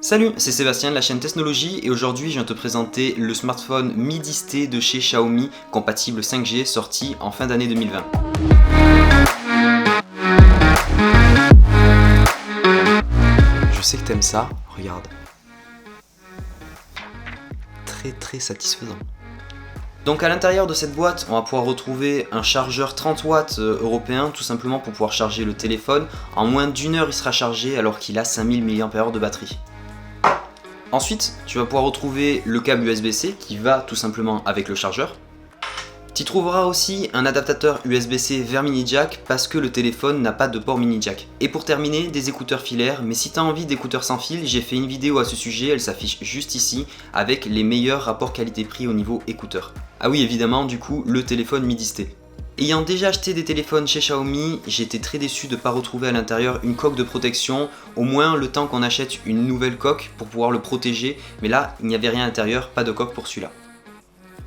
Salut, c'est Sébastien de la chaîne Technologie et aujourd'hui je viens te présenter le smartphone Mi 10T de chez Xiaomi, compatible 5G, sorti en fin d'année 2020. Je sais que t'aimes ça, regarde. Très satisfaisant. Donc à l'intérieur de cette boîte, on va pouvoir retrouver un chargeur 30 watts européen, tout simplement pour pouvoir charger le téléphone. En moins d'une heure il sera chargé alors qu'il a 5000 mAh de batterie. Ensuite, tu vas pouvoir retrouver le câble USB-C qui va tout simplement avec le chargeur. Tu trouveras aussi un adaptateur USB-C vers mini jack parce que le téléphone n'a pas de port mini jack. Et pour terminer, des écouteurs filaires, mais si tu as envie d'écouteurs sans fil, j'ai fait une vidéo à ce sujet, elle s'affiche juste ici avec les meilleurs rapports qualité-prix au niveau écouteurs. Ah oui, évidemment, du coup, le téléphone Mi 10T. Ayant déjà acheté des téléphones chez Xiaomi, j'étais très déçu de ne pas retrouver à l'intérieur une coque de protection, au moins le temps qu'on achète une nouvelle coque pour pouvoir le protéger, mais là il n'y avait rien à l'intérieur, pas de coque pour celui-là.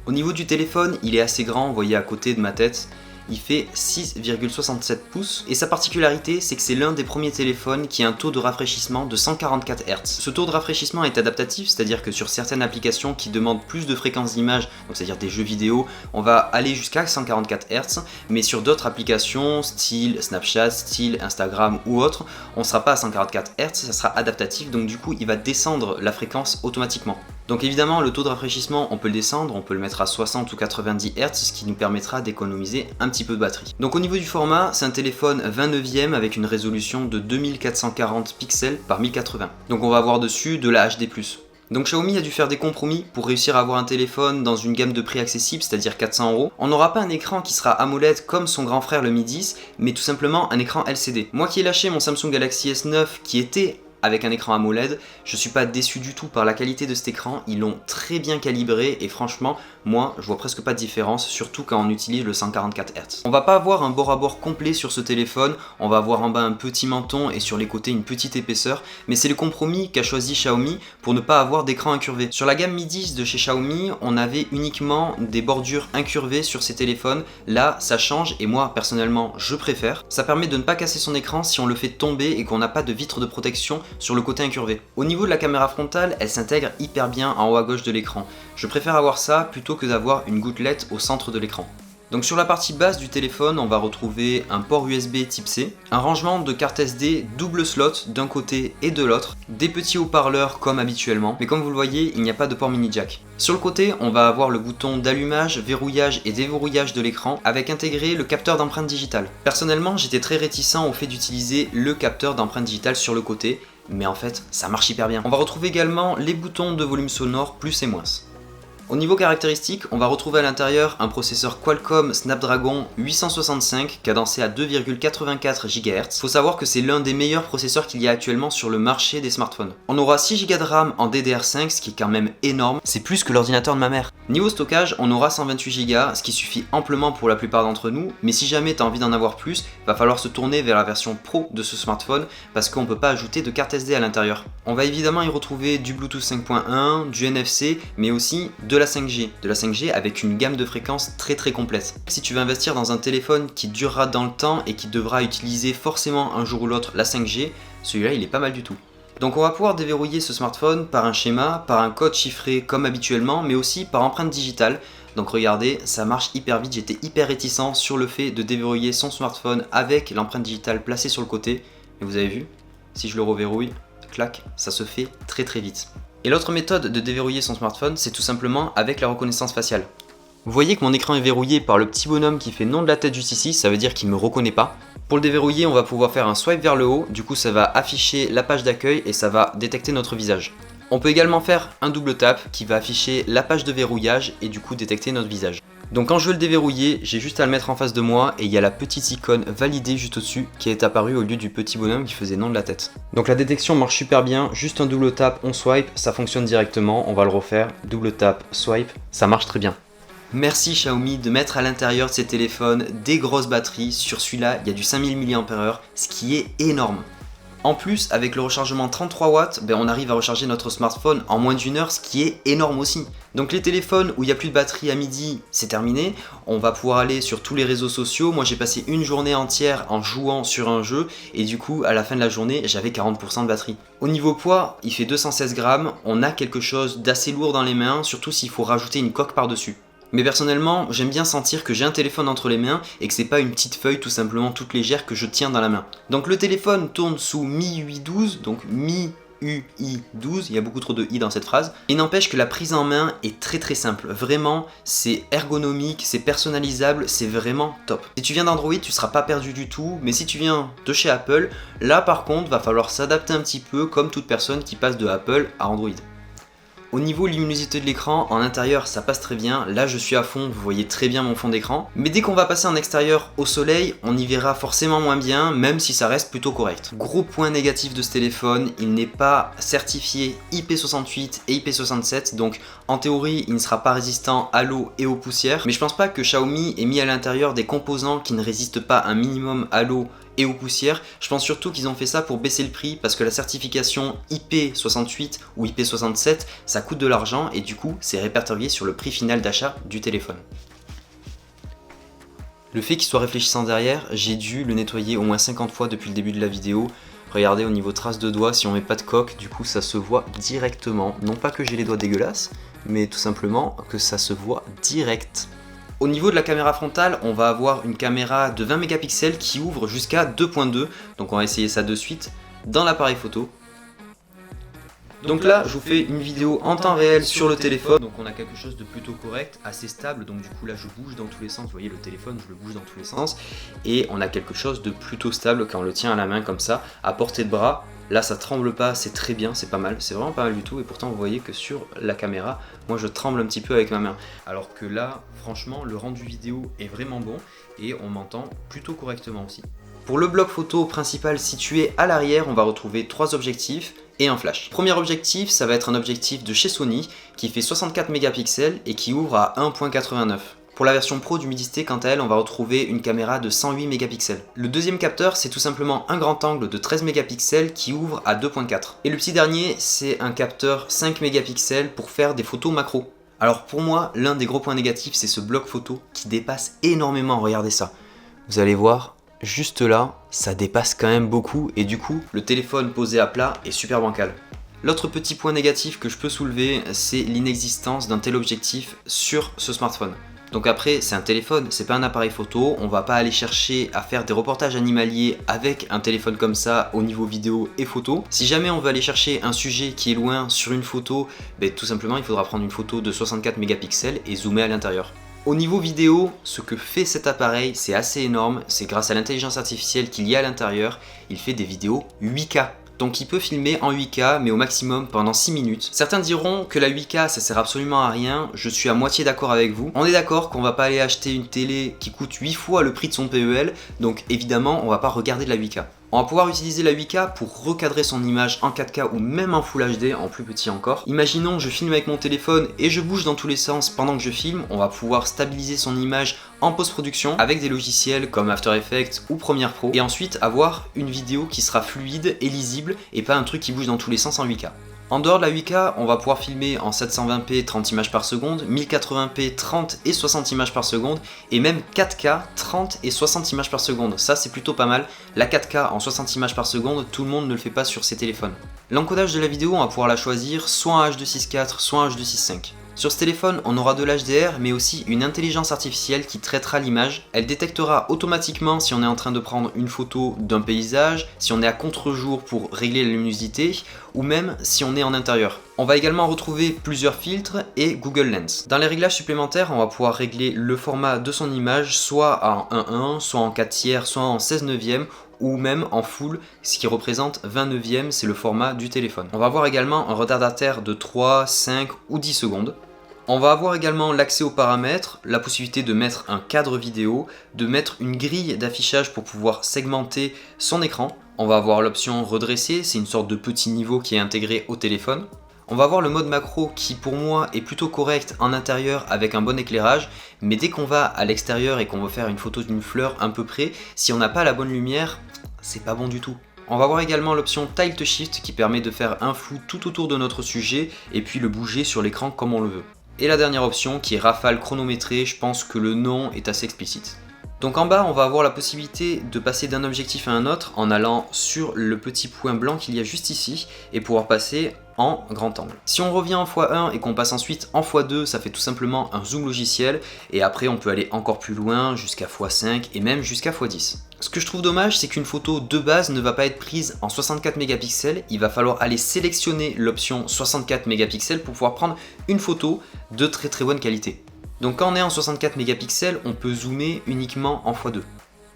Au niveau du téléphone, il est assez grand, vous voyez à côté de ma tête, il fait 6,67 pouces et sa particularité c'est que c'est l'un des premiers téléphones qui a un taux de rafraîchissement de 144 Hz. Ce taux de rafraîchissement est adaptatif, c'est-à-dire que sur certaines applications qui demandent plus de fréquence d'image, donc c'est-à-dire des jeux vidéo, on va aller jusqu'à 144 Hz, mais sur d'autres applications, style Snapchat, style Instagram ou autre, on ne sera pas à 144 Hz, ça sera adaptatif, donc du coup il va descendre la fréquence automatiquement. Donc évidemment le taux de rafraîchissement on peut le descendre, on peut le mettre à 60 ou 90 Hz, ce qui nous permettra d'économiser un petit peu de batterie. Donc au niveau du format, c'est un téléphone 29e avec une résolution de 2440 pixels par 1080. Donc on va avoir dessus de la HD+. Donc Xiaomi a dû faire des compromis pour réussir à avoir un téléphone dans une gamme de prix accessible, c'est-à-dire 400€. On n'aura pas un écran qui sera AMOLED comme son grand frère le Mi 10, mais tout simplement un écran LCD. Moi qui ai lâché mon Samsung Galaxy S9 qui était avec un écran AMOLED, je suis pas déçu du tout par la qualité de cet écran, ils l'ont très bien calibré et franchement, moi je vois presque pas de différence, surtout quand on utilise le 144 Hz. On va pas avoir un bord à bord complet sur ce téléphone, on va avoir en bas un petit menton et sur les côtés une petite épaisseur, mais c'est le compromis qu'a choisi Xiaomi pour ne pas avoir d'écran incurvé. Sur la gamme Mi 10 de chez Xiaomi, on avait uniquement des bordures incurvées sur ces téléphones, là ça change et moi personnellement je préfère. Ça permet de ne pas casser son écran si on le fait tomber et qu'on n'a pas de vitre de protection sur le côté incurvé. Au niveau de la caméra frontale, elle s'intègre hyper bien en haut à gauche de l'écran. Je préfère avoir ça plutôt que d'avoir une gouttelette au centre de l'écran. Donc sur la partie basse du téléphone, on va retrouver un port USB type C, un rangement de cartes SD double slot d'un côté et de l'autre, des petits haut-parleurs comme habituellement, mais comme vous le voyez, il n'y a pas de port mini jack. Sur le côté, on va avoir le bouton d'allumage, verrouillage et déverrouillage de l'écran avec intégré le capteur d'empreinte digitale. Personnellement, j'étais très réticent au fait d'utiliser le capteur d'empreinte digitale sur le côté, mais en fait, ça marche hyper bien. On va retrouver également les boutons de volume sonore plus et moins. Au niveau caractéristiques, on va retrouver à l'intérieur un processeur Qualcomm Snapdragon 865 cadencé à 2,84 GHz. Faut savoir que c'est l'un des meilleurs processeurs qu'il y a actuellement sur le marché des smartphones. On aura 6 Go de RAM en DDR5, ce qui est quand même énorme, c'est plus que l'ordinateur de ma mère. Niveau stockage, on aura 128 Go, ce qui suffit amplement pour la plupart d'entre nous, mais si jamais tu as envie d'en avoir plus, va falloir se tourner vers la version Pro de ce smartphone parce qu'on ne peut pas ajouter de carte SD à l'intérieur. On va évidemment y retrouver du Bluetooth 5.1, du NFC, mais aussi de la 5G avec une gamme de fréquences très complète. Si tu veux investir dans un téléphone qui durera dans le temps et qui devra utiliser forcément un jour ou l'autre la 5G, celui-là il est pas mal du tout. Donc on va pouvoir déverrouiller ce smartphone par un schéma, par un code chiffré comme habituellement, mais aussi par empreinte digitale. Donc regardez, ça marche hyper vite, j'étais hyper réticent sur le fait de déverrouiller son smartphone avec l'empreinte digitale placée sur le côté. Et vous avez vu, si je le reverrouille, clac, ça se fait très vite. Et l'autre méthode de déverrouiller son smartphone, c'est tout simplement avec la reconnaissance faciale. Vous voyez que mon écran est verrouillé par le petit bonhomme qui fait nom de la tête juste ici, ça veut dire qu'il ne me reconnaît pas. Pour le déverrouiller, on va pouvoir faire un swipe vers le haut, du coup ça va afficher la page d'accueil et ça va détecter notre visage. On peut également faire un double tap qui va afficher la page de verrouillage et du coup détecter notre visage. Donc quand je veux le déverrouiller, j'ai juste à le mettre en face de moi et il y a la petite icône validée juste au-dessus qui est apparue au lieu du petit bonhomme qui faisait nom de la tête. Donc la détection marche super bien, juste un double tap, on swipe, ça fonctionne directement, on va le refaire, double tap, swipe, ça marche très bien. Merci Xiaomi de mettre à l'intérieur de ces téléphones des grosses batteries, sur celui-là il y a du 5000 mAh, ce qui est énorme. En plus, avec le rechargement 33 watts, on arrive à recharger notre smartphone en moins d'1 heure, ce qui est énorme aussi. Donc les téléphones où il n'y a plus de batterie à midi, c'est terminé. On va pouvoir aller sur tous les réseaux sociaux. Moi j'ai passé une journée entière en jouant sur un jeu et du coup à la fin de la journée j'avais 40% de batterie. Au niveau poids, il fait 216 grammes. On a quelque chose d'assez lourd dans les mains, surtout s'il faut rajouter une coque par-dessus. Mais personnellement, j'aime bien sentir que j'ai un téléphone entre les mains et que c'est pas une petite feuille tout simplement toute légère que je tiens dans la main. Donc le téléphone tourne sous MIUI 12, donc MIUI 12, il y a beaucoup trop de i dans cette phrase. Il n'empêche que la prise en main est très simple. Vraiment, c'est ergonomique, c'est personnalisable, c'est vraiment top. Si tu viens d'Android, tu seras pas perdu du tout, mais si tu viens de chez Apple, là par contre, va falloir s'adapter un petit peu comme toute personne qui passe de Apple à Android. Au niveau luminosité de l'écran, en intérieur ça passe très bien, là je suis à fond, vous voyez très bien mon fond d'écran. Mais dès qu'on va passer en extérieur au soleil, on y verra forcément moins bien, même si ça reste plutôt correct. Gros point négatif de ce téléphone, il n'est pas certifié IP68 et IP67, donc en théorie il ne sera pas résistant à l'eau et aux poussières. Mais je pense pas que Xiaomi ait mis à l'intérieur des composants qui ne résistent pas un minimum à l'eau et aux poussières. Je pense surtout qu'ils ont fait ça pour baisser le prix parce que la certification IP68 ou IP67 ça coûte de l'argent et du coup c'est répertorié sur le prix final d'achat du téléphone. Le fait qu'il soit réfléchissant derrière, j'ai dû le nettoyer au moins 50 fois depuis le début de la vidéo. Regardez au niveau traces de doigts, si on met pas de coque, du coup ça se voit directement. Non pas que j'ai les doigts dégueulasses, mais tout simplement que ça se voit direct. Au niveau de la caméra frontale, on va avoir une caméra de 20 mégapixels qui ouvre jusqu'à 2.2, donc on va essayer ça de suite dans l'appareil photo. Donc là, je vous fais une vidéo en temps réel sur le téléphone, donc on a quelque chose de plutôt correct, assez stable, donc du coup là je bouge dans tous les sens, vous voyez le téléphone, je le bouge dans tous les sens, et on a quelque chose de plutôt stable quand on le tient à la main comme ça, à portée de bras. Là ça tremble pas, c'est très bien, c'est pas mal, c'est vraiment pas mal du tout, et pourtant vous voyez que sur la caméra, moi je tremble un petit peu avec ma main. Alors que là, franchement, le rendu vidéo est vraiment bon, et on m'entend plutôt correctement aussi. Pour le bloc photo principal situé à l'arrière, on va retrouver 3 objectifs et un flash. Premier objectif, ça va être un objectif de chez Sony qui fait 64 mégapixels et qui ouvre à 1.89. Pour la version Pro du Midi-T, quant à elle, on va retrouver une caméra de 108 mégapixels. Le deuxième capteur, c'est tout simplement un grand angle de 13 mégapixels qui ouvre à 2.4. Et le petit dernier, c'est un capteur 5 mégapixels pour faire des photos macro. Alors pour moi, l'un des gros points négatifs, c'est ce bloc photo qui dépasse énormément, regardez ça. Vous allez voir, juste là, ça dépasse quand même beaucoup et du coup, le téléphone posé à plat est super bancal. L'autre petit point négatif que je peux soulever, c'est l'inexistence d'un téléobjectif sur ce smartphone. Donc après, c'est un téléphone, c'est pas un appareil photo, on va pas aller chercher à faire des reportages animaliers avec un téléphone comme ça au niveau vidéo et photo. Si jamais on veut aller chercher un sujet qui est loin sur une photo, tout simplement il faudra prendre une photo de 64 mégapixels et zoomer à l'intérieur. Au niveau vidéo, ce que fait cet appareil, c'est assez énorme, c'est grâce à l'intelligence artificielle qu'il y a à l'intérieur, il fait des vidéos 8K. Donc il peut filmer en 8K mais au maximum pendant 6 minutes. Certains diront que la 8K ça sert absolument à rien, je suis à moitié d'accord avec vous. On est d'accord qu'on va pas aller acheter une télé qui coûte 8 fois le prix de son PEL, donc évidemment on va pas regarder de la 8K. On va pouvoir utiliser la 8K pour recadrer son image en 4K ou même en Full HD, en plus petit encore. Imaginons je filme avec mon téléphone et je bouge dans tous les sens pendant que je filme, on va pouvoir stabiliser son image en post-production avec des logiciels comme After Effects ou Premiere Pro et ensuite avoir une vidéo qui sera fluide et lisible et pas un truc qui bouge dans tous les sens en 8K. En dehors de la 8K, on va pouvoir filmer en 720p 30 images par seconde, 1080p 30 et 60 images par seconde, et même 4K 30 et 60 images par seconde. Ça c'est plutôt pas mal. La 4K en 60 images par seconde, tout le monde ne le fait pas sur ses téléphones. L'encodage de la vidéo, on va pouvoir la choisir soit en H.264, soit en H.265. Sur ce téléphone, on aura de l'HDR, mais aussi une intelligence artificielle qui traitera l'image. Elle détectera automatiquement si on est en train de prendre une photo d'un paysage, si on est à contre-jour pour régler la luminosité, ou même si on est en intérieur. On va également retrouver plusieurs filtres et Google Lens. Dans les réglages supplémentaires, on va pouvoir régler le format de son image, soit en 1.1, soit en 4/3, soit en 16/9, ou même en full, ce qui représente 20/9, c'est le format du téléphone. On va avoir également un retardataire de 3, 5 ou 10 secondes. On va avoir également l'accès aux paramètres, la possibilité de mettre un cadre vidéo, de mettre une grille d'affichage pour pouvoir segmenter son écran. On va avoir l'option redresser, c'est une sorte de petit niveau qui est intégré au téléphone. On va avoir le mode macro qui pour moi est plutôt correct en intérieur avec un bon éclairage, mais dès qu'on va à l'extérieur et qu'on veut faire une photo d'une fleur un peu près, si on n'a pas la bonne lumière, c'est pas bon du tout. On va voir également l'option Tilt Shift qui permet de faire un flou tout autour de notre sujet et puis le bouger sur l'écran comme on le veut. Et la dernière option qui est rafale chronométrée, je pense que le nom est assez explicite. Donc en bas, on va avoir la possibilité de passer d'un objectif à un autre en allant sur le petit point blanc qu'il y a juste ici et pouvoir passer en grand angle. Si on revient en x1 et qu'on passe ensuite en x2, ça fait tout simplement un zoom logiciel et après on peut aller encore plus loin jusqu'à x5 et même jusqu'à x10. Ce que je trouve dommage, c'est qu'une photo de base ne va pas être prise en 64 mégapixels, il va falloir aller sélectionner l'option 64 mégapixels pour pouvoir prendre une photo de très bonne qualité. Donc quand on est en 64 mégapixels, on peut zoomer uniquement en x2.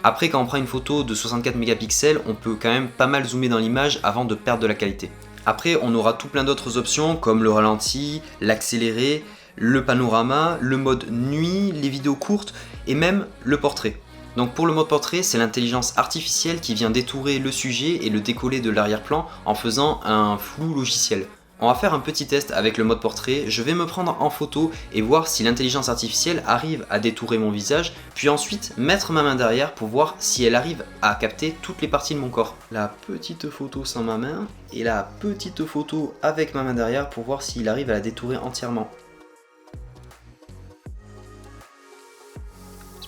Après, quand on prend une photo de 64 mégapixels, on peut quand même pas mal zoomer dans l'image avant de perdre de la qualité. Après, on aura tout plein d'autres options comme le ralenti, l'accéléré, le panorama, le mode nuit, les vidéos courtes et même le portrait. Donc pour le mode portrait, c'est l'intelligence artificielle qui vient détourer le sujet et le décoller de l'arrière-plan en faisant un flou logiciel. On va faire un petit test avec le mode portrait, je vais me prendre en photo et voir si l'intelligence artificielle arrive à détourer mon visage, puis ensuite mettre ma main derrière pour voir si elle arrive à capter toutes les parties de mon corps. La petite photo sans ma main et la petite photo avec ma main derrière pour voir s'il arrive à la détourer entièrement.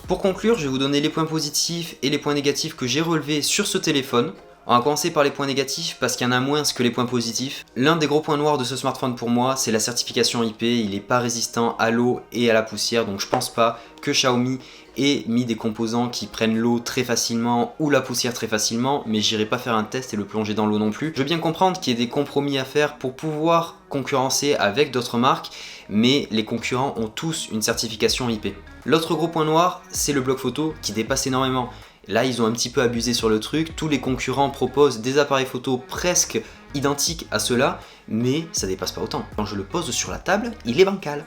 Pour conclure, je vais vous donner les points positifs et les points négatifs que j'ai relevés sur ce téléphone. On va commencer par les points négatifs parce qu'il y en a moins que les points positifs. L'un des gros points noirs de ce smartphone pour moi, c'est la certification IP. Il n'est pas résistant à l'eau et à la poussière, donc je pense pas que Xiaomi ait mis des composants qui prennent l'eau très facilement ou la poussière très facilement, mais j'irai pas faire un test et le plonger dans l'eau non plus. Je veux bien comprendre qu'il y ait des compromis à faire pour pouvoir concurrencer avec d'autres marques, mais les concurrents ont tous une certification IP. L'autre gros point noir, c'est le bloc photo qui dépasse énormément. Là, ils ont un petit peu abusé sur le truc. Tous les concurrents proposent des appareils photo presque identiques à ceux-là, mais ça dépasse pas autant. Quand je le pose sur la table, il est bancal.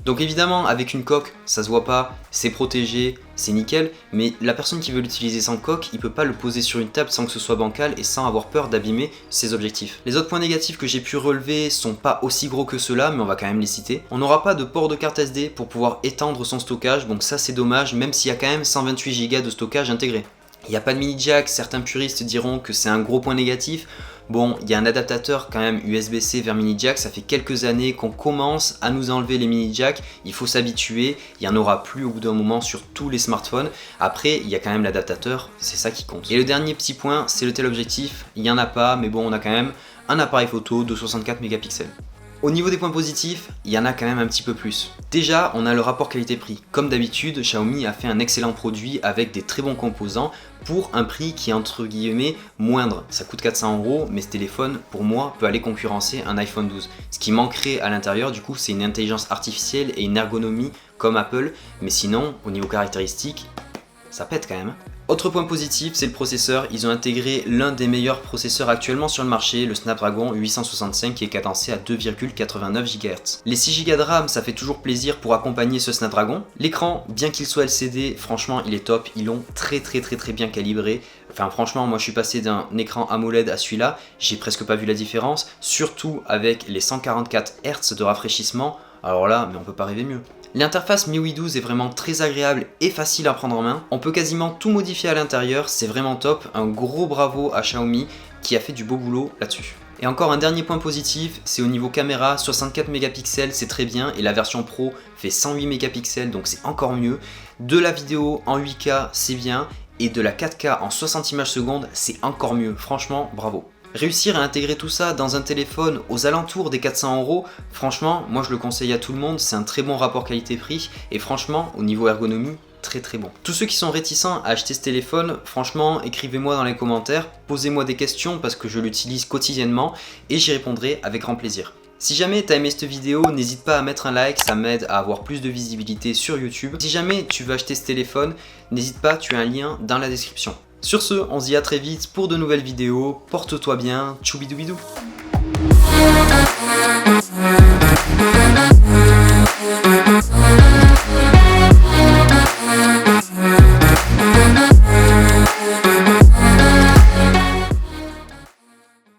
Donc évidemment, avec une coque, ça se voit pas, c'est protégé, c'est nickel, mais la personne qui veut l'utiliser sans coque, il peut pas le poser sur une table sans que ce soit bancal et sans avoir peur d'abîmer ses objectifs. Les autres points négatifs que j'ai pu relever sont pas aussi gros que ceux-là, mais on va quand même les citer. On n'aura pas de port de carte SD pour pouvoir étendre son stockage, donc ça c'est dommage, même s'il y a quand même 128 Go de stockage intégré. Il n'y a pas de mini jack, certains puristes diront que c'est un gros point négatif. Bon, il y a un adaptateur quand même USB-C vers mini jack, ça fait quelques années qu'on commence à nous enlever les mini jack, il faut s'habituer, il n'y en aura plus au bout d'un moment sur tous les smartphones. Après, il y a quand même l'adaptateur, c'est ça qui compte. Et le dernier petit point, c'est le téléobjectif, il n'y en a pas, mais bon, on a quand même un appareil photo de 64 mégapixels. Au niveau des points positifs, il y en a quand même un petit peu plus. Déjà, on a le rapport qualité-prix. Comme d'habitude, Xiaomi a fait un excellent produit avec des très bons composants pour un prix qui est entre guillemets moindre. Ça coûte 400 €, mais ce téléphone, pour moi, peut aller concurrencer un iPhone 12. Ce qui manquerait à l'intérieur, du coup, c'est une intelligence artificielle et une ergonomie comme Apple, mais sinon, au niveau caractéristique, ça pète quand même. Autre point positif, c'est le processeur. Ils ont intégré l'un des meilleurs processeurs actuellement sur le marché, le Snapdragon 865 qui est cadencé à 2,89 GHz. Les 6 Go de RAM, ça fait toujours plaisir pour accompagner ce Snapdragon. L'écran, bien qu'il soit LCD, franchement il est top, ils l'ont très bien calibré. Enfin franchement, moi je suis passé d'un écran AMOLED à celui-là, j'ai presque pas vu la différence, surtout avec les 144 Hz de rafraîchissement. Alors là, mais on peut pas rêver mieux. L'interface MIUI 12 est vraiment très agréable et facile à prendre en main. On peut quasiment tout modifier à l'intérieur, c'est vraiment top. Un gros bravo à Xiaomi qui a fait du beau boulot là-dessus. Et encore un dernier point positif, c'est au niveau caméra, 64 mégapixels c'est très bien et la version Pro fait 108 mégapixels donc c'est encore mieux. De la vidéo en 8K c'est bien et de la 4K en 60 images secondes c'est encore mieux, franchement bravo. Réussir à intégrer tout ça dans un téléphone aux alentours des 400 €, franchement, moi je le conseille à tout le monde, c'est un très bon rapport qualité-prix et franchement, au niveau ergonomie, très bon. Tous ceux qui sont réticents à acheter ce téléphone, franchement, écrivez-moi dans les commentaires, posez-moi des questions parce que je l'utilise quotidiennement et j'y répondrai avec grand plaisir. Si jamais tu as aimé cette vidéo, n'hésite pas à mettre un like, ça m'aide à avoir plus de visibilité sur YouTube. Si jamais tu veux acheter ce téléphone, n'hésite pas, tu as un lien dans la description. Sur ce, on se dit à très vite pour de nouvelles vidéos, porte-toi bien, tchoubidoubidou.